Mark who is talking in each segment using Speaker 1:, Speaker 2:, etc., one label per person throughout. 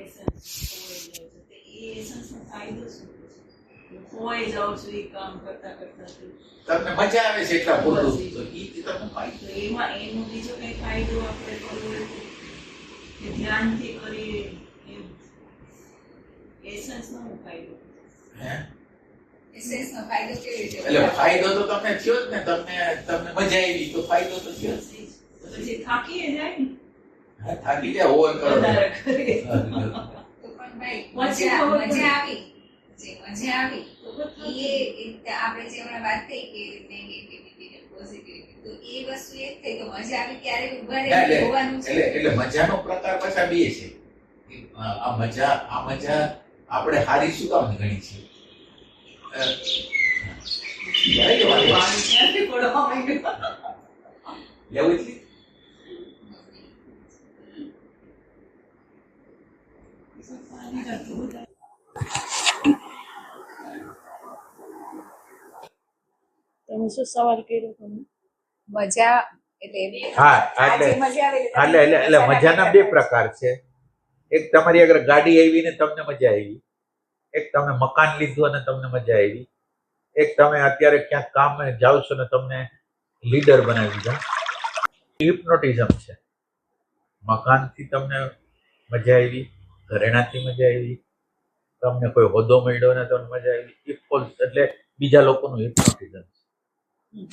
Speaker 1: Essence એ એસન્સનો ફાયદો શું છે? ખોવાઈ જાઉં છું એ કામ કરતા કરતા
Speaker 2: તમને મજા આવે છે એટલા પૂરતું તો ઈ તમને ફાયદો.
Speaker 1: એમાં એનો બીજો કઈ ફાયદો આપણે કરવો હોય કે ધ્યાનથી કરીએ એસન્સનો ફાયદો
Speaker 2: હે
Speaker 3: એસેન્સનો ફાયદો કેવી રીતે?
Speaker 2: એટલે ફાયદો તો તમને થયો જ ને. તમને મજા આવી તો ફાયદો તો થયો જ.
Speaker 1: પછી થાકીએ જાય ને
Speaker 2: હા, થાકી જાય ઓવર કરો
Speaker 1: વધારે કરીએ
Speaker 3: તો પણ ભાઈ
Speaker 1: પછી
Speaker 3: મજા
Speaker 1: ખબર પડે.
Speaker 3: મજા આવી જે મજા આવી આપણે જે હમણાં વાત થઈ કે નેગેટિવિટી ને પોઝિટિવિટી, તો એ વસ્તુ એક થઈ તો મજા આવી ત્યારે ઉભા
Speaker 2: એટલે
Speaker 3: રહી જોવાનું છે.
Speaker 2: એટલે મજાનો પ્રકાર પાછા બે છે. આ મજા આપણે હારી શું કામ ગણી છે?
Speaker 1: પાણી ક્યાંથી પડવા માંડ્યું?
Speaker 2: લેવું છે.
Speaker 1: પાણી કરતું બધા તમે શું સવાલ કર્યો તમે?
Speaker 3: મજા એટલે
Speaker 4: હા,
Speaker 3: આજે
Speaker 4: એટલે
Speaker 3: મજા આવે
Speaker 4: એટલે મજાના બે પ્રકાર છે. એક તમારી આગળ ગાડી આવી ને તમને મજા આવી, એક તમે મકાન લીધું અને તમને મજા આવી, એક તમે અત્યારે ક્યાંક કામ જાઓ છો ને તમને લીડર બનાવી દીધા. હિપ્નોટિઝમ છે. મકાનથી તમને મજા આવી, ઘરેણાથી મજા આવી, તમને કોઈ હોદ્દો મળ્યો ને તમને મજા આવી, એટલે બીજા લોકોનું હિપ્નોટિઝમ છે.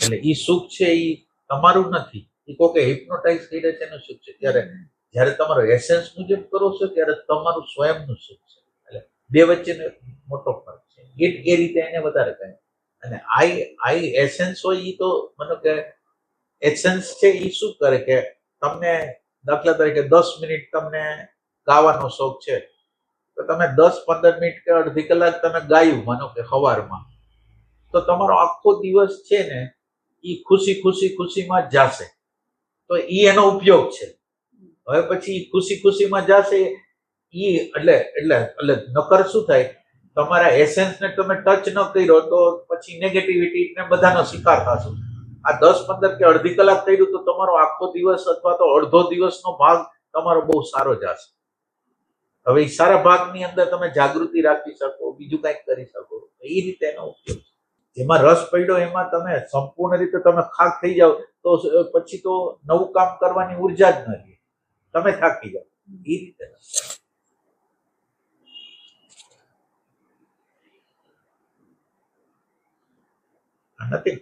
Speaker 4: એટલે ઈ સુખ છે ઈ તમારું નથી, ઈ કોકે હિપ્નોટાઇઝ કરે છે એનું સુખ છે. જ્યારે તમારો એસેન્સ મુજબ કરો છો ત્યારે તમારું સ્વયંનું સુખ છે. એટલે બે વચ્ચેનો એક મોટો ફરક છે. એ રીતે એને વધારે કહે. અને આઈ એસેન્સ હોય ઈ તો મતલબ કે એસેન્સ છે ઈ શું કરે કે તમને દાખલા તરીકે 10 મિનિટ તમને ગાવાનો શોખ છે તો તમે 10-15 મિનિટ કે અડધી કલાક તમે ગાયું માનો કે સવારમાં, તો તમારો આખો દિવસ છે ને ઈ ખુશીમાં જ જાશે. તો ઈ એનો ઉપયોગ છે. હવે પછી ખુશીમાં જાશે ઈ એટલે નકર શું થાય, તમારા એસેન્સને તમે ટચ ન કર્યો તો પછી નેગેટિવિટી ને બધાનો શિકાર થશો. આ 10-15 કે અડધી કલાક કર્યું તો તમારો આખો દિવસ અથવા તો અડધો દિવસનો ભાગ તમારો બહુ સારો જશે. હવે એ સારા ભાગની અંદર તમે જાગૃતિ રાખી શકો, બીજું કંઈક કરી શકો, એ રીતે એનો ઉપયોગ છે. જેમાં રસ પડ્યો એમાં તમે સંપૂર્ણ રીતે તમે ખાક થઈ જાઓ તો પછી તો નવું કામ કરવાની ઉર્જા જ ન રહે, તમે થાકી જાઓ. એ રીતે નથી.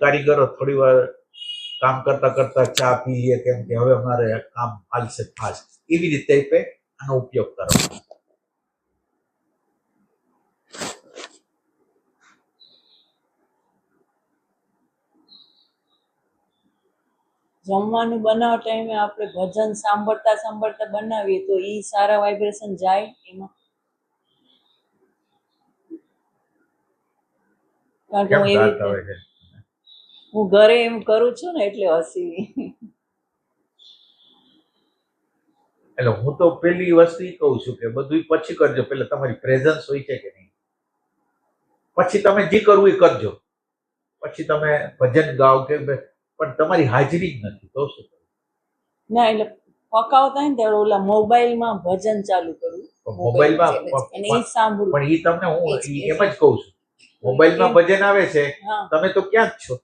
Speaker 4: કારીગરો થોડી વાર કામ કરતા ચા પી લે કેમ કે હવે અમારે કામ હાલશે ફાસ્ટ, એવી રીતે આનો ઉપયોગ કરો.
Speaker 1: જમવાનું બનાવવા ટાઈમે આપણે ભજન સાંભળતા બનાવીએ તો ઈ સારા વાઇબ્રેશન જાય એમાં? કારણ કે હું એવી રીતે હું ઘરે એમ કરું છું ને એટલે હસી.
Speaker 4: એટલે હું તો પેલી વસ્તુ ઈ કહું છું કે બધું પછી કરજો, પેલા તમારી પ્રેઝન્સ હોય છે કે નહીં, પછી તમે જે કરવું એ કરજો, પછી તમે ભજન ગાઓ કે પણ તમારી હાજરી જ નથી તો શું?
Speaker 1: ના એટલે પકાવતા હોય ને ત્યારે ઓલા મોબાઈલમાં ભજન ચાલુ કરું,
Speaker 4: મોબાઈલમાં
Speaker 1: અને એ સાંભળું.
Speaker 4: પણ ઈ તમને હું એમ જ કહું છું, મોબાઈલમાં ભજન આવે છે,
Speaker 1: હા,
Speaker 4: તમે તો ક્યાં જ છો.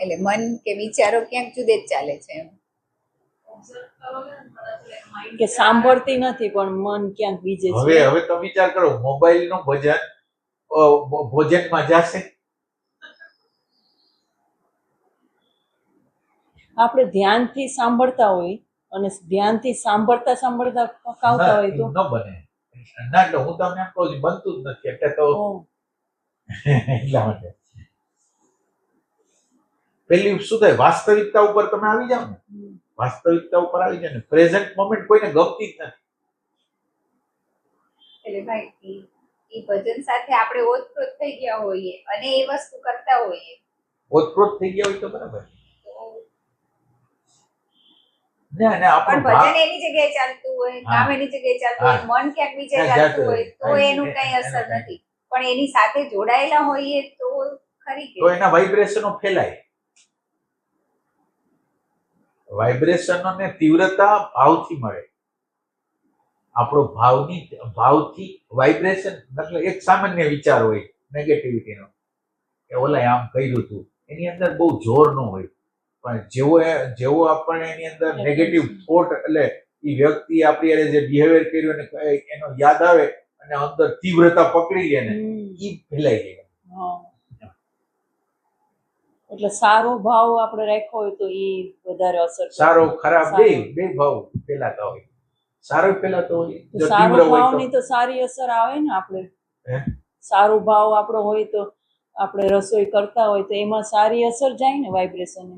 Speaker 3: એટલે મન કે વિચારો ક્યાંક જુદે જ ચાલે છે એમ.
Speaker 1: કે સાંભળતી નથી પણ મન ક્યાંક બીજે છે.
Speaker 4: હવે તમે વિચાર કરો, મોબાઈલનું ભજન ભોજનમાં જશે.
Speaker 1: આપણે ધ્યાનથી સાંભળતા હોય અને ધ્યાનથી સાંભળતા પકાવતા હોય તો
Speaker 4: ન બને. ના, એટલે હું તમને એમ કહું છું બનતું જ નથી. એટલે તો એટલા માટે પેલી શું થાય, વાસ્તવિકતા ઉપર તમે આવી જાઓ ને, વાસ્તવિકતા ઉપર આવી જાય ને, પ્રેઝન્ટ મોમેન્ટ કોઈને ગમતી જ નથી.
Speaker 3: એટલે ભાઈ એ ભજન સાથે આપણે ઓતપ્રોત થઈ ગયા હોઈએ અને એ વસ્તુ કરતા હોઈએ,
Speaker 4: ઓતપ્રોત થઈ ગયા હોય તો બરાબર.
Speaker 3: પણ ભજન એની જગ્યાએ ચાલતું હોય, કામ એની જગ્યાએ ચાલતું હોય, મન ક્યાંક બીજે ચાલતું હોય તો એનું કઈ અસર નથી. પણ એની સાથે જોડાયેલા હોઈએ તો ખરી
Speaker 4: તો એના વાઇબ્રેશનો ફેલાય. વાઇબ્રેશનો ને તીવ્રતા ભાવથી મળે. આપણો ભાવથી વાઇબ્રેશન, મતલબ એક સામાન્ય વિચાર હોય નેગેટિવિટીનો કે ઓલા આમ કર્યું હતું, એની અંદર બહુ જોર ન હોય, પણ જેવો આપણને એની અંદર નેગેટિવ થોટ, એટલે એ વ્યક્તિ આપણી હારે જે બિહેવિયર કર્યું અને એનો યાદ આવે અને અંદર તીવ્રતા પકડી લે ને, એ ફેલાઈ જાય.
Speaker 1: હા. એટલે સારો ભાવ આપણે રાખ્યો હોય તો એ વધારે અસર કરે.
Speaker 4: સારો ખરાબ
Speaker 1: સારો.
Speaker 4: બે ભાવ ફેલાતા હોય. સારો ફેલાતો હોય,
Speaker 1: તો
Speaker 4: જો
Speaker 1: સારો
Speaker 4: તીવ્ર હોય
Speaker 1: ભાવની તો સારી અસર આવે ને આપણે.
Speaker 4: હે?
Speaker 1: સારો ભાવ આપણો હોય તો આપણે રસોઈ કરતા હોય તો એમાં સારી અસર જાય ને વાઇબ્રેશન.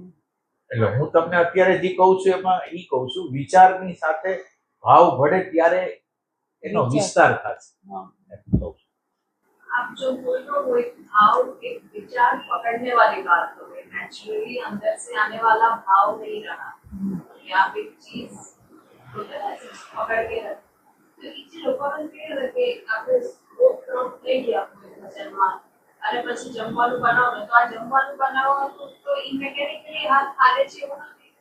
Speaker 4: એટલે હું તમને અત્યારે જે કહું છું એમાં ઈ કહું છું, વિચારની સાથે ભાવ ભળે ત્યારે એનો વિસ્તાર થશે.
Speaker 1: हाँ.
Speaker 4: એમ કહું છું.
Speaker 3: आप जो बोल रहे हो वो एक भाव, एक विचार पकड़ने वाली बात हो गई, नेचुरली अंदर से आने वाला भाव नहीं रहा कि आप एक चीज को पकड़ के रख, तो इसी लोકોને કેવું કે આપણે રોક રોક થઈ ગયા કોઈ ભજનમાં, અને પછી જમવાનું બનાવો તો આ જમવાનું બનાવવાનું તો ઈ મેકેનિકલી હાથ હાલે છે એવું નથી,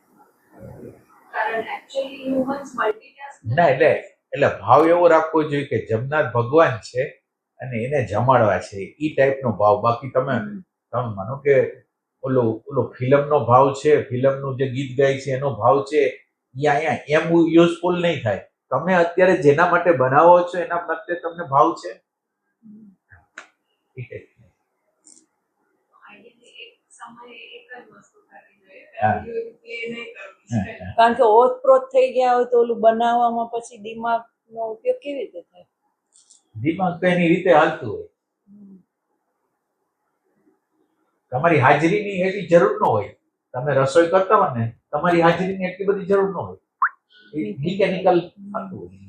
Speaker 3: કારણ એકચ્યુઅલી હ્યુમન્સ મલ્ટીટાસ્ક
Speaker 4: ના એટલે ભાવ એવો રાખવો જોઈએ કે જમનાર ભગવાન છે અને એને જમાડવા છે, ઈ ટાઈપનો ભાવ. બાકી તમે માનો કે ઓલો ફિલ્મનો ભાવ છે, ફિલ્મનું જે ગીત ગાય છે એનો ભાવ છે, ઈ અહીંયા એમ યુઝફુલ નહીં થાય. તમે અત્યારે જેના માટે બનાવો છો એના પ્રત્યે તમને ભાવ છે. ઈ ટાઈપનું.
Speaker 3: એક સમયે એક જ વસ્તુ કરવી જોઈએ,
Speaker 4: હા.
Speaker 3: પ્લે નહીં કરવી જોઈએ.
Speaker 1: કારણ કે ઓતપ્રોત થઈ ગયા હોય તો ઓલું બનાવવામાં પછી દિમાગનો ઉપયોગ કેવી રીતે થાય?
Speaker 4: દિમાગ તો એની રીતે હાલતું હોય. તમારી હાજરીની એટલી જરૂર ન હોય. તમે રસોઈ કરતા હોય ને, તમારી હાજરીની એટલી બધી જરૂર ન હોય. એ મિકેનિકલ થતું હોય.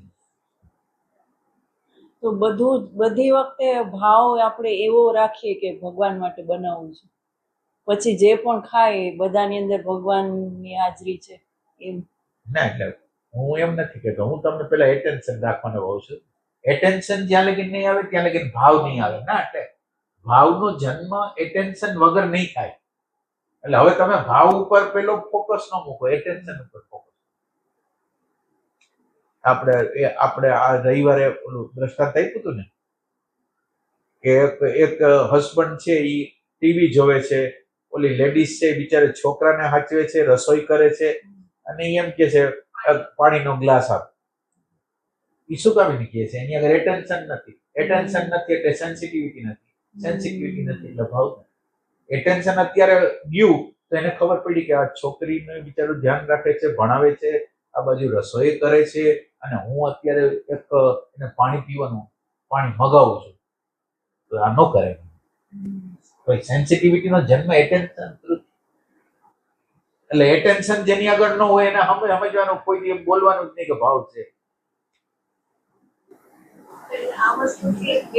Speaker 1: તો બધી વખતે ભાવ આપણે એવો રાખીએ કે ભગવાન માટે બનાવવું છે, પછી જે પણ ખાય એ બધાની અંદર ભગવાનની હાજરી છે એમ.
Speaker 4: ના, એટલે હું એમ નથી કહેતો, હું તમને પેલા એટેન્શન રાખવાનો હોઉં છું. એટેન્શન જ્યાં લગી નહીં આવે ત્યાં લગી ભાવ નહીં આવે. ના, એટલે ભાવનો જન્મ એટેન્શન વગર નહીં થાય. એટલે હવે તમે ભાવ ઉપર પેલો ફોકસ ન મૂકો, એટેન્શન ઉપર ફોકસ. આપણે આ રવિવારે ઓલું દ્રષ્ટાંત આપ્યું હતું ને કે એક હસબન્ડ છે, ઈ ટીવી જોવે છે, ઓલી લેડીઝ છે બિચારે છોકરાને હાચવે છે, રસોઈ કરે છે, અને એમ કે છે પાણીનો ગ્લાસ આપ. ઈ શું કામ કહે છે? એની આગળ એટેન્શન નથી. એટેન્શન નથી એટલે સેન્સિટિવિટી નથી. સેન્સિટિવિટી નથી એટલે ભાવ નથી. એટેન્શન અત્યારે ગયું તો એને ખબર પડી કે આ છોકરીને બિચારું ધ્યાન રાખે છે, ભણાવે છે, આ બાજુ રસોઈ કરે છે, અને હું અત્યારે એને પાણી મગાવું છું, તો આ ન કરે. તો સેન્સિટિવિટીનો જન્મ એટેન્શન થ્રુ. એટલે એટેન્શન જેની આગળ ન હોય એને સમજવાનું, કોઈ દિવસ બોલવાનું જ નહીં કે ભાવ છે.
Speaker 3: આ વસ્તુ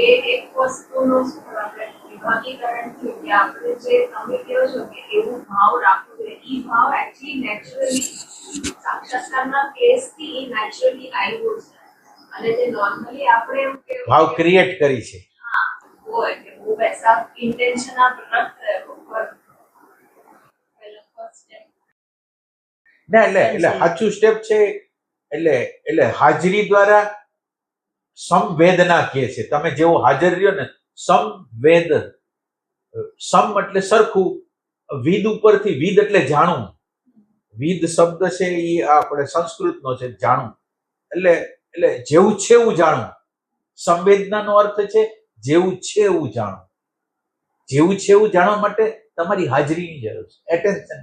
Speaker 3: એક વસ્તુનો આપણે વિભાગીકરણ થયું કે આપણે જે તમે કહો છો કે એવું ભાવ રાખવું જોઈએ, એ ભાવ એકચ્યુઅલી નેચરલી સાક્ષાત્કારના કેસથી એ નેચરલી આવ્યું છે, અને જે નોર્મલી આપણે એમ કે
Speaker 4: ભાવ ક્રિએટ કરી છે.
Speaker 3: हाँ वो है कि वो वैसा इंटेंशन आप रख रहे हो पर पहला फर्स्ट स्टेप
Speaker 4: ના, એટલે સાચું સ્ટેપ છે. એટલે હાજરી દ્વારા સંવેદના કહે છે. તમે જેવો હાજર રહ્યો ને, સંવેદ. સમ એટલે સરખું, વિદ ઉપરથી, વિદ એટલે જાણવું. વિદ શબ્દ છે એ આપણે સંસ્કૃતનો છે, જાણવું. એટલે જેવું છે એવું જાણવું. સંવેદનાનો અર્થ છે જેવું છે એવું જાણવું. જેવું છે એવું જાણવા માટે તમારી હાજરીની જરૂર છે, એટેન્શન.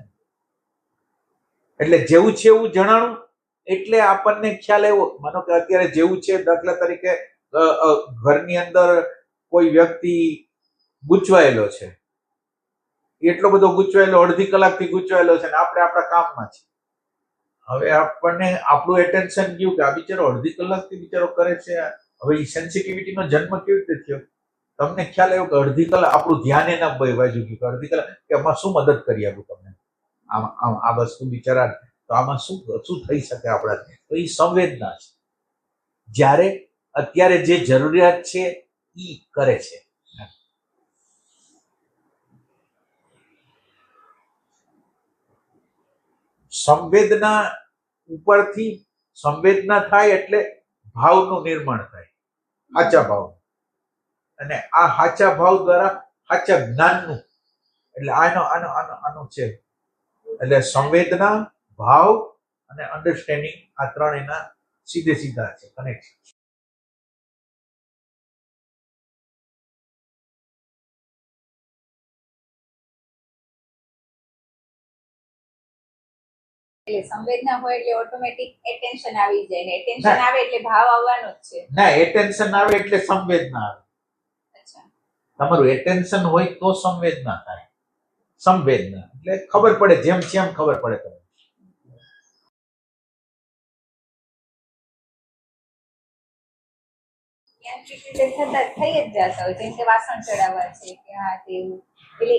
Speaker 4: એટલે જેવું છે એવું જણાણું એટલે આપણને ખ્યાલ આવ્યો. માનો કે અત્યારે જેવું છે, દાખલા તરીકે ઘરની અંદર કોઈ વ્યક્તિ ગૂંચવાયેલો છે, એટલો બધો ગૂંચવાયેલો, અડધી કલાકથી ગૂંચવાયેલો છે, ને આપણે આપણા કામમાં છે. હવે આપણને આપણું એટેન્શન ગયું કે આ બિચારો અડધી કલાકથી બિચારો કરે છે. હવે એ સેન્સિટિવિટીનો જન્મ કેવી રીતે થયો? તમને ખ્યાલ આવ્યો કે અડધી કલાક આપણું ધ્યાન એના બાજુ ગયું કે અડધી કલાક કે આમાં શું મદદ કરી આપું તમને, આ વસ્તુ બિચારા, તો આમાં શું થઈ શકે આપણાથી? તો એ સંવેદના છે. જ્યારે અત્યારે જે જરૂરિયાત છે એ કરે છે. સંવેદના ઉપરથી સંવેદના થાય એટલે ભાવનું નિર્માણ થાય, સાચા ભાવ. અને આ સાચા ભાવ દ્વારા સાચા જ્ઞાનનું, એટલે આનું છે. એટલે સંવેદના, ભાવ અને અન્ડરસ્ટેન્ડિંગ, આ ત્રણ એના સીધા છે કનેક્શન.
Speaker 5: એટલે સંવેદના હોય એટલે ઓટોમેટિક એટેન્શન આવી જાય ને એટેન્શન આવે એટલે ભાવ આવવાનો જ છે.
Speaker 4: ના, એટેન્શન આવે એટલે સંવેદના આવે.
Speaker 5: અચ્છા,
Speaker 4: તમારું એટેન્શન હોય તો સંવેદના થાય. સંવેદના એટલે ખબર પડે, જેમ ખબર પડે તમને.
Speaker 5: યાંત્રિક રીતે થઈ જ જતા હોય, જેમ કે વાસણ ચડાવવા છે કે હા તેવું. એટલે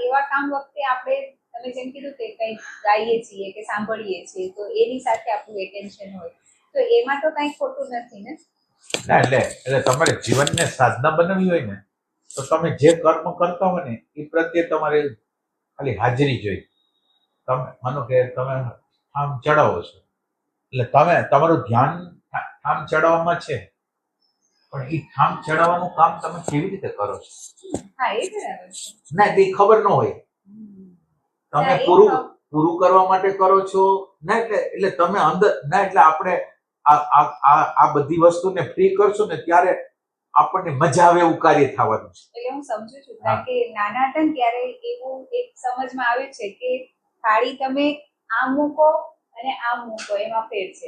Speaker 5: એવા કામ વખતે આપણે તમે જેમ કીધું કે કંઈક ગાઈએ છીએ કે સાંભળીએ છીએ તો એની સાથે આપણું એટેન્શન હોય તો એમાં તો કંઈ ખોટું નથી ને.
Speaker 4: ના, એટલે તમારે જીવનને સાધના બનાવવી હોય ને તો તમે જે કર્મ કરતા હોય ને એ પ્રત્યે તમારે ખાલી હાજરી જોઈએ. તમે માનો કે તમે આમ ચડાવો છો, એટલે તમારું ધ્યાન ઠામ ચડાવવામાં છે, પણ એ ઠામ ચડાવવાનું કામ તમે કેવી રીતે કરો છો?
Speaker 5: હા, એ બરાબર છે.
Speaker 4: ના, એ ખબર ન હોય. તમે પૂરું કરવા માટે કરો છો ના, એટલે તમે અંદર ના, એટલે આપણે આ બધી વસ્તુને ફ્રી કરશો ને ત્યારે આપણને મજા આવે એવું કાર્ય થવાનું છે.
Speaker 5: એટલે હું સમજુ છું, કારણ કે નાના હતા ને ત્યારે એવું એક સમજમાં આવ્યું છે કે થાળી તમે આમ મૂકો અને આમ મૂકો એમાં ફેર છે.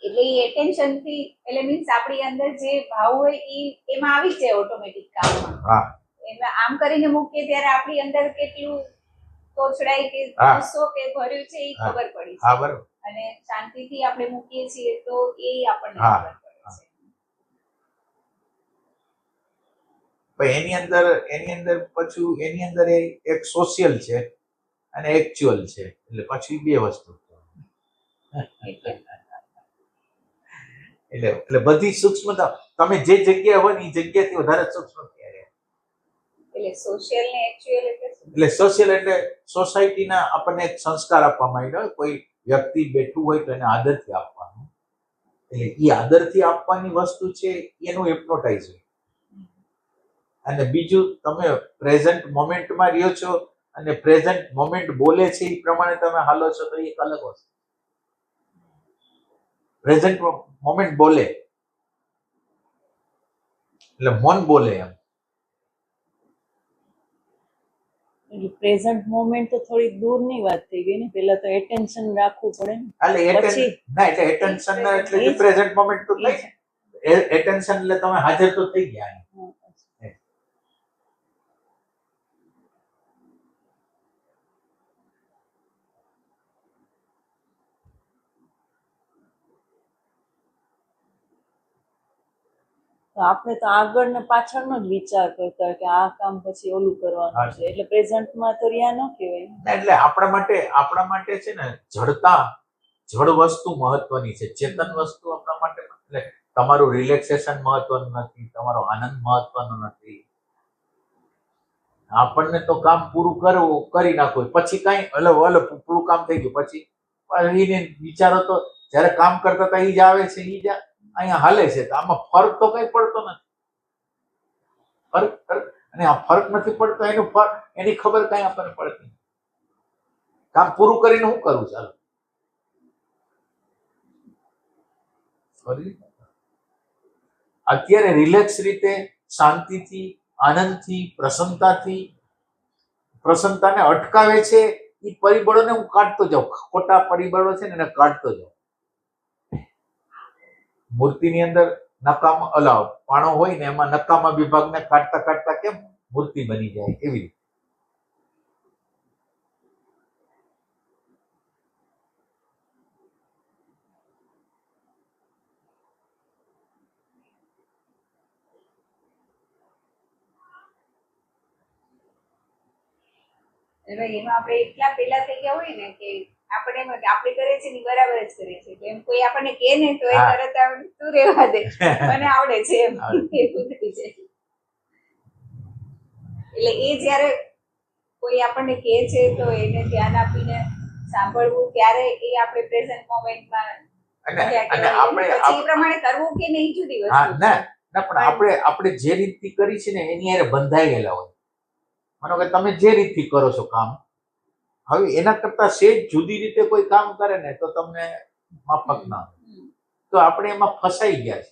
Speaker 5: એટલે એ એટેન્શન થી, એટલે મીન્સ આપણી અંદર જે ભાવ હોય એમાં આવી જાય ઓટોમેટિક કામમાં. એમાં આમ કરીને મૂકીએ ત્યારે આપણી અંદર કેટલું તોછડાય કે ગુસ્સો કે ભર્યું છે એ ખબર પડી છે. અને શાંતિથી આપણે મૂકીએ છીએ તો એ આપણને ખબર પડે છે.
Speaker 4: એની અંદર એક સોશિયલ છે અને એક્ચ્યુઅલ છે, એટલે પછી બે વસ્તુ. એટલે બધી સૂક્ષ્મતા તમે જે જગ્યાએ હોય ને એ જગ્યાથી વધારે સૂક્ષ્મ થયા.
Speaker 5: એટલે સોશિયલ ને એક્ચ્યુઅલ
Speaker 4: એટલે સોશિયલ એટલે સોસાયટીના આપણને એક સંસ્કાર આપવામાં આવ્યો. કોઈ વ્યક્તિ બેઠું હોય તો એને આદરથી આપવાનું, એટલે એ આદરથી આપવાની વસ્તુ છે એનું હિપ્નોટાઇઝ હોય. અને બીજું, તમે પ્રેઝન્ટ મોમેન્ટમાં રહ્યો છો અને પ્રેઝન્ટ મોમેન્ટ બોલે છે એ પ્રમાણે તમે હાલો છો તો એક અલગ વસ્તુ. પ્રેઝન્ટ મોમેન્ટ બોલે એટલે મન બોલે એમ.
Speaker 1: એટલે પ્રેઝન્ટ મોમેન્ટ તો થોડી દૂરની વાત થઈ ગઈ ને. પેલા તો એટેન્શન રાખવું પડે ને.
Speaker 4: એટલે એટેન્શન એટલે પ્રેઝન્ટ મોમેન્ટ તો થઈ. એટેન્શન એટલે તમે હાજર તો થઈ ગયા.
Speaker 1: તો આપણે તો આગળ ને પાછળનો જ વિચાર કરતા હોય કે આ કામ પછી ઓલું કરવાનું છે, એટલે પ્રેઝન્ટમાં તો રહ્યા ન કહેવાય.
Speaker 4: એટલે આપણા માટે છે ને જડ વસ્તુ મહત્વની છે. ચેતન વસ્તુ આપણા માટે, એટલે તમારું રિલેક્સેશન મહત્વનું નથી, તમારો આનંદ મહત્વનો નથી. આપણને તો કામ પૂરું કરી નાખવું, પછી કઈ પૂરું કામ થઈ ગયું પછી વિચારો તો જયારે કામ કરતા હતા એ જ આવે છે, એ જ અહીંયા હાલે છે. તો આમાં ફરક તો કઈ પડતો નથી. અને આ ફરક નથી પડતો એની ખબર કઈ આપણને પડતી. કામ પૂરું કરીને હું કરું? ચાલો અત્યારે રિલેક્સ રીતે, શાંતિથી, આનંદથી, પ્રસન્નતાને અટકાવે છે એ પરિબળોને હું કાઢતો જાઉં. ખોટા પરિબળો છે ને એને કાઢતો જાઉં. મૂર્તિની અંદર પાણો હોય ને એમાં નકામા વિભાગને કાઢતા કાઢતા કેમ મૂર્તિ બની જાય, એવી રીતે.
Speaker 5: એમાં આપણે એટલા પેલા થઈ ગયા હોય ને કે આપણે કરીએ છીએ બરાબર જ કરીએ છીએ. એમ કોઈ આપણને કહે ને તો એ તરત તું રહેવા દે, મને આવડે છે એમ એવું થઈ જાય. એટલે એ જયારે કોઈ આપણને કહે છે તો એને ધ્યાન આપીને સાંભળવું, ત્યારે એ આપણે પ્રેઝન્ટ મોમેન્ટમાં
Speaker 4: અને
Speaker 5: મજા
Speaker 4: અને
Speaker 5: કહેવાય.
Speaker 4: આપણે
Speaker 5: પછી એ પ્રમાણે કરવું કે નહીં જુદી
Speaker 4: હા
Speaker 5: વસ્તુ
Speaker 4: ના
Speaker 5: છે.
Speaker 4: ના પણ આપણે જે રીતથી કરી છે ને એની હારે બંધાઈ ગયેલા હોય. માનો કે તમે જે રીતથી કરો છો કામ, હવે એના કરતા સેજ જુદી રીતે કોઈ કામ કરે ને તો તમને માફક ના આવે. તો આપણે એમાં ફસાઈ ગયા છે.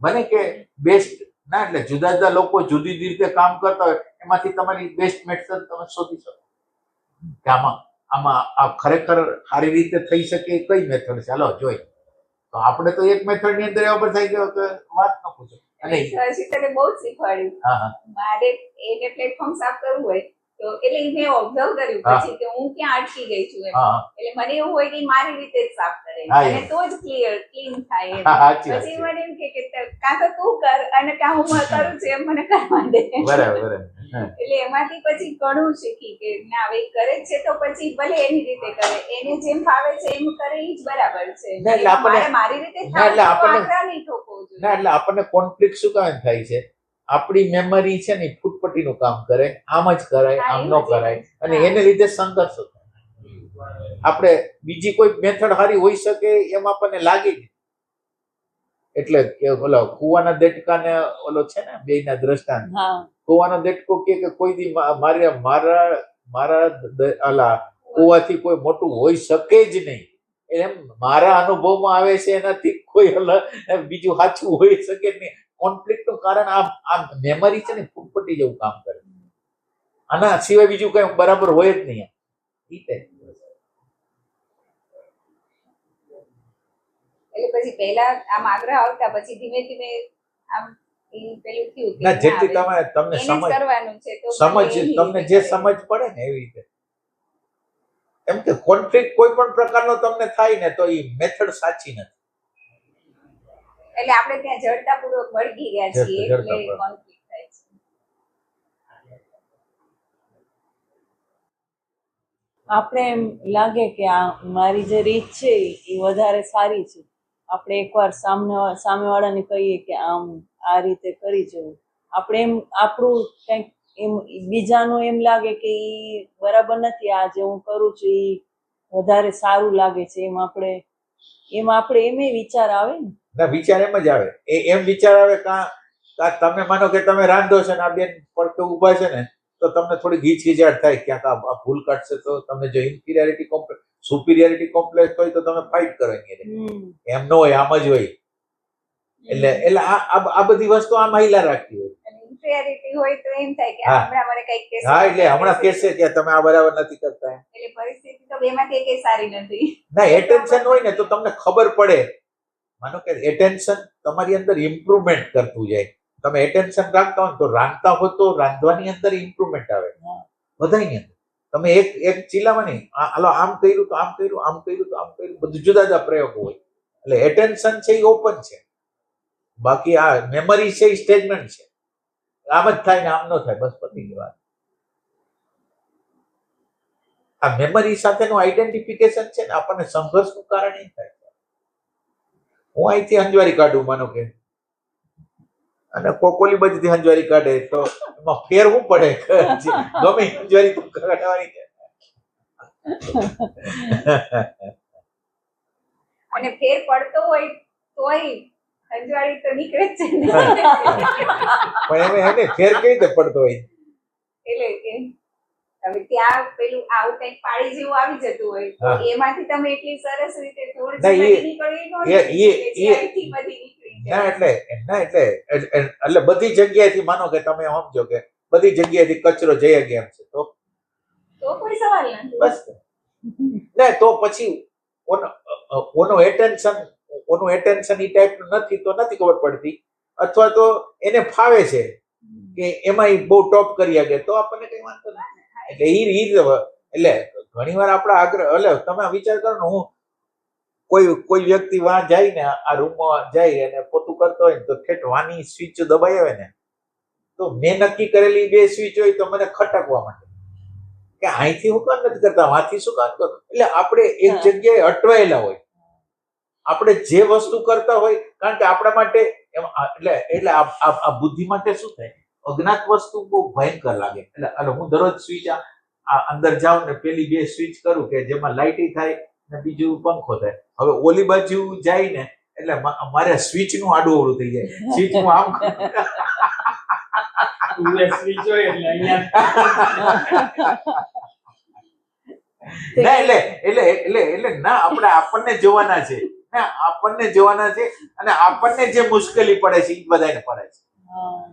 Speaker 4: બને કે બેસ્ટ ના એટલે જુદા જુદા લોકો જુદી જુદી રીતે કામ કરતા હોય એમાંથી તમારી બેસ્ટ મેથડ તમે શોધી શકો કે આમાં આમાં આ ખરેખર સારી રીતે થઈ શકે એ કઈ મેથડ છે. ચાલો જોઈ તો આપણે તો એક મેથડ ની અંદર એવા પર થઈ ગયો કે વાત ન પૂછો. અને
Speaker 5: હર્ષિતાને બહુ જ શીખવાડ્યું.
Speaker 4: હા હા
Speaker 5: મારે એને પ્લેટફોર્મ સાફ કરવું હોય તો એટલે મેં ઓબ્ઝર્વ કર્યું
Speaker 4: હા.
Speaker 5: પછી કે હું ક્યાં અટકી ગઈ છું એમ.
Speaker 4: હા
Speaker 5: એટલે મને એવું હોય કે મારી રીતે જ સાફ કરે
Speaker 4: હા,
Speaker 5: અને
Speaker 4: એ.
Speaker 5: તો જ ક્લીન થાય એમ.
Speaker 4: હા, સાચી વાત
Speaker 5: પછી
Speaker 4: છે.
Speaker 5: મને એમ કે કાં તો તું કર અને કાં હું કરું છું એમ મને કરવા દે.
Speaker 4: બરાબર બરાબર હા.
Speaker 5: એટલે એમાંથી પછી ઘણું શીખી કે ના હવે ઈ કરે જ છે તો પછી ભલે એની રીતે કરે, એને જેમ ફાવે છે એમ કરે ઈ જ બરાબર છે.
Speaker 4: ના, એટલે
Speaker 5: એમાં
Speaker 4: આપણને-
Speaker 5: મારે મારી રીતે
Speaker 4: ના, એટલે
Speaker 5: થાય તો
Speaker 4: આપણને-
Speaker 5: આગ્રહ નહીં ઠોકવો
Speaker 4: ના
Speaker 5: જોઈએ.
Speaker 4: એટલે આપણને કોન્ફ્લિક્ટ શું કામ થાય છે? આપણી મેમરી છે ને ફૂટપટ્ટીનું કામ કરે, આમ જ કરાય
Speaker 5: હા,
Speaker 4: આમ ન
Speaker 5: એવું જ,
Speaker 4: કરાય
Speaker 5: એવું જ.
Speaker 4: અને
Speaker 5: હા.
Speaker 4: એને લીધે સંઘર્ષ થાય. આપણે બીજી કોઈ મેથડ સારી હોઈ શકે એમ આપણને લાગે જ. એટલે કે ઓલો કુવાના દેડકાને ઓલો છે ને બેયના દ્રષ્ટાંત.
Speaker 1: હા
Speaker 4: કુવાનો દેડકો કે કોઈ દી મારા મારા મારા ઓલા કુવાથી કોઈ મોટું હોઈ શકે જ નહીં. એમ મારા અનુભવમાં આવે છે એનાથી કોઈ બીજું સાચું હોઈ શકે જ નહીં. કોન્ફ્લિક્ટ નું કારણ આ મેમરી છે ને ફૂટપટ્ટી જેવું કામ કરે. આના સિવાય બીજું કઈ બરાબર હોય જ નહીં. ઈ type.
Speaker 5: એટલે પછી પહેલા આમ આગ્રહ આવતા પછી ધીમે ધીમે આમ ઈ પેલું થયું કે
Speaker 4: ના
Speaker 5: ના,
Speaker 4: જેટલી
Speaker 5: હવે
Speaker 4: તમને
Speaker 5: એને જ
Speaker 4: સમજ
Speaker 5: કરવાનું છે તો
Speaker 4: સમજ
Speaker 5: ભલે એની
Speaker 4: તમને
Speaker 5: રીતે
Speaker 4: જે
Speaker 5: કરે.
Speaker 4: સમજ પડે ને એવી રીતે. એમ કે કોન્ફ્લિક્ટ કોઈ પણ પ્રકારનો તમને થાય ને તો એ મેથડ સાચી નથી.
Speaker 5: એટલે આપણે ત્યાં જડતાપૂર્વક વળગી ગયા છીએ એટલે
Speaker 4: જડતાપૂર્વક.
Speaker 5: કોન્ફ્લિક્ટ થાય છે.
Speaker 1: આપણે એમ લાગે કે આ મારી જે રીત છે એ વધારે સારી છે. આપણે એકવાર સામેવાળાને કહીએ કે આમ આ રીતે કરી જવું, આપણે એમ આપણું કંઈક એમ બીજાનું એમ લાગે કે એ બરાબર નથી, આ જે હું કરું છું એ વધારે સારું લાગે છે, એમ આપણે એમે વિચાર આવે ને.
Speaker 4: ના વિચાર એમ જ આવે. એમ વિચાર આવે કાં તમે માનો કે તમે રાંધો છો ને આ બેન પડકે ઊભા છે ને તો તમને થોડી ગીચગીચાટ થાય ક્યાંક આ ભૂલ કાઢશે તો તમને જો ઇન્ફિરિયરિટી કોમ્પ્લેક્સ સુપિરિયરિટી કોમ્પ્લેક્સ હોય તો તમે ફાઇટ કરો એની હારે. એમ ન હોય, આમ જ હોય. એટલે આ બધી વસ્તુ આમ હાઈલા રાખતી હોય.
Speaker 5: અને ઇન્ફિરિયરિટી હોય તો એમ થાય કે
Speaker 4: હા.
Speaker 5: હમણાં મને કંઈક કહેશે.
Speaker 4: હા એટલે હમણાં કહેશે કે તમે આ બરાબર નથી કરતા.
Speaker 5: એટલે પરિસ્થિતિ તો બેમાંથી એકેય સારી નથી.
Speaker 4: ના એટેન્શન હોય ને તો તમને ખબર પડે. માનો કે એટેન્શન તમારી અંદર ઇમ્પ્રુવમેન્ટ કરતું જાય. તમે એટેન્શન રાખતા હોય તો રાંધતા હો તો રાંધવાની અંદર ઇમ્પ્રુવમેન્ટ આવે બધાની અંદર. તમે એક ચીલામાં નહીં હાલો આમ કર્યું તો આમ કર્યું, આમ કર્યું તો આમ કર્યું, બધું જુદા જુદા પ્રયોગો હોય. એટલે એટેન્શન છે એ ઓપન છે. બાકી આ મેમરી છે એ સ્ટેટમેન્ટ છે. આમ જ થાય ને આમ ન થાય, બસ પતી ગઈ વાત. આ મેમરી સાથેનું આઈડેન્ટિફિકેશન છે ને આપણને સંઘર્ષનું કારણ એ થાય. હું અહીંથી હંજવારી કાઢું માનો કે અને કોકોલી બાજુથી હંજવારી કાઢે તો એમાં ફેર શું પડે? ગમે હંજવારી તો કાઢવાની છે.
Speaker 5: અને ફેર પડતો હોય તોય હંજવાળી તો નીકળે જ છે ને.
Speaker 4: પણ એને ફેર કેવી રીતે પડતો હોય?
Speaker 5: એટલે કે હવે ત્યાં પેલું આવું કંઈક પાળી જેવું આવી જતું હોય તો
Speaker 4: હા.
Speaker 5: એમાંથી તમે એટલી સરસ રીતે ધૂળ
Speaker 4: ના,
Speaker 5: જે
Speaker 4: એ-
Speaker 5: બધી નીકળી ન
Speaker 4: એ-
Speaker 5: શકે
Speaker 4: એ-
Speaker 5: કે
Speaker 4: એ-
Speaker 5: જ્યાંથી બધી નીકળી
Speaker 4: ના
Speaker 5: જાય.
Speaker 4: એટલે બધી જગ્યાએથી માનો કે તમે સમજો કે બધી જગ્યાએથી કચરો જઈ ગયા છે તો
Speaker 5: તો કોઈ સવાલ નથી.
Speaker 4: બસ ના તો પછી ઓનો એટેન્શન એ ટાઈપનું નથી તો નથી ખબર પડતી, અથવા તો એને ફાવે છે કે એમાં બહુ ટોપ કરી ગયા તો આપણને કઈ વાંધો નથી. એટલે એટલે ઘણી વાર આપણા આગ્રહ એટલે તમે વિચાર કરો ને હું કોઈ વ્યક્તિ વાં જાય ને આ રૂમમાં જાય અને પોતું કરતો હોય ને તો ઠેઠ વાની સ્વિચ દબાઈ આવે ને તો મેં નક્કી કરેલી 2 સ્વિચ હોય તો મને ખટકવા માંડે કે અહીંથી હું કામ નથી કરતા, વાંથી શું કામ કરું. એટલે આપણે એક જગ્યાએ અટવાયેલા હોય. આપણે જે વસ્તુ કરતા હોય કારણ કે આપણા માટે એટલે આ બુદ્ધિ માટે શું થાય, અજ્ઞાત વસ્તુ બહુ ભયંકર લાગે. એટલે હું દરરોજ સ્વિચ અંદર જાઉં ને પેલી 2 સ્વિચ કરું કે જેમાં લાઇટ થાય ને બીજું પંખો થાય. હવે ઓલી બાજુ જાય ને એટલે મારે સ્વિચ નું આડું અવળું થઈ જાય. સ્વિચ હું આમ કરું.
Speaker 6: સ્વિચ હોય એટલે અહીંયા
Speaker 4: ના એટલે ના આપણને જોવાના છે ના આપણને જોવાના છે અને આપણને જે મુશ્કેલી પડે છે એ બધાને પડે છે.
Speaker 1: હા.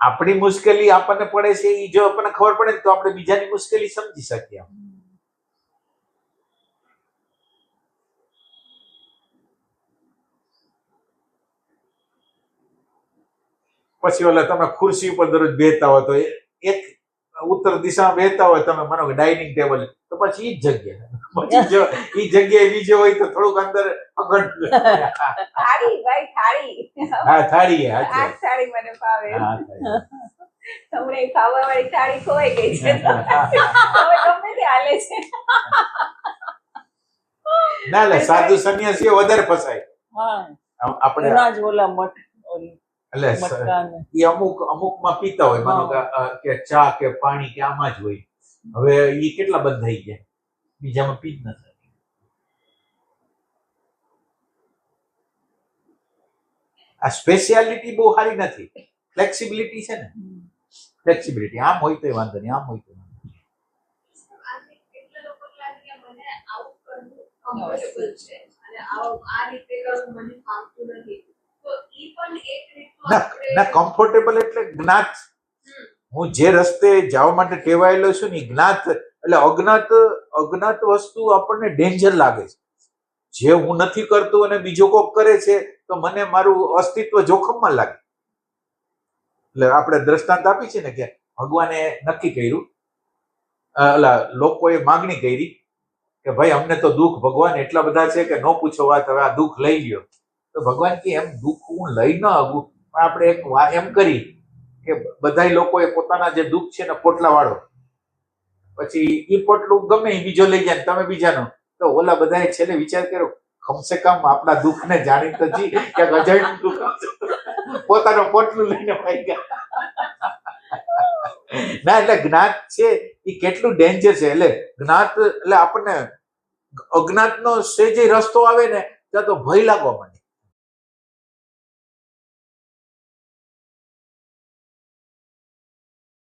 Speaker 4: આપણી મુશ્કેલી આપણને પડે છે એ જો આપણને ખબર પડે ને તો આપણે બીજાની મુશ્કેલી સમજી શકીએ. પછી ઓલા તમે ખુરશી ઉપર દરરોજ બેહતા હોય તો એક ઉત્તર દિશામાં બેહતા હોય તમે માનો કે ડાઇનિંગ ટેબલ તો પછી ઈ જ જગ્યા પછી જો ઈ જગ્યાએ બીજો હોય તો થોડુંક અંદર અગટ
Speaker 5: થાળી ભાઈ થાળી
Speaker 4: હા થાળી
Speaker 5: આ થાળી મને ભાવે હમણાં ખાવા વાળી થાળી ખોવાઈ ગઈ છે હવે ગમે તે હાલે છે
Speaker 4: ના એટલે સાધુ સંન્યાસીઓ વધારે ફસાય.
Speaker 1: હા
Speaker 4: આપણે
Speaker 1: એના જ ઓલા મઠ ઓલી
Speaker 4: એટલે
Speaker 1: મટકાને.
Speaker 4: એ અમુકમાં પીતા હોય માનો કે ચા કે પાણી કે આમાં જ હોય. હવે ઈ કેટલા બંધ થઈ ગયા બીજામાં પી જ ન થાય. આ સ્પેશિયાલિટી બહુ સારી નથી. ફ્લેક્સિબિલિટી છે ને ફ્લેક્સિબિલિટી આમ હોય તો વાંધો નહીં આમ હોય તો વાંધો નહીં.
Speaker 3: આજે કેટલા લોકો લાગે કે મને આવું કરવું કમ્ફર્ટેબલ છે અને આ રીતે કરવું મને ફાવતું નથી, તો ઈ પણ એક રીતનું
Speaker 4: ના કમ્ફર્ટેબલ એટલે જ્ઞાત. હું જે રસ્તે જવા માટે ટેવાયેલો છું ને જ્ઞાત એટલે અજ્ઞાત વસ્તુ આપણને ડેન્જર લાગે છે. જે હું નથી કરતો અને બીજો કોક કરે છે તો મને મારું અસ્તિત્વ જોખમમાં લાગે. એટલે આપણે દ્રષ્ટાંત આપી છે ને કે ભગવાને નક્કી કર્યું લોકોએ માગણી કરી કે ભાઈ અમને તો દુઃખ ભગવાન એટલા બધા છે કે ન પૂછો વાત, હવે આ દુઃખ લઈ લ્યો. તો ભગવાન કે એમ દુઃખ હું લઈ ન આગું પણ આપણે એક એમ કરી કે બધા લોકોએ પોતાના જે દુઃખ છે ને પોટલા વાળો, પછી એ પોટલું ગમે એ બીજો લઈ જાય તમે બીજાનો. તો ઓલા બધાએ છેલ્લે વિચાર કર્યો કમસે કમ આપણા દુઃખને જાણી તો જી કે અજાણ્યું દુઃખ પોતાનું પોટલું લઈને ભાઈ ગયા. ના એટલે જ્ઞાત છે એ કેટલું ડેન્જર છે. એટલે જ્ઞાત એટલે આપણને અજ્ઞાતનો સેજે રસ્તો આવે ને ત્યાં તો ભય લાગવા માંડે.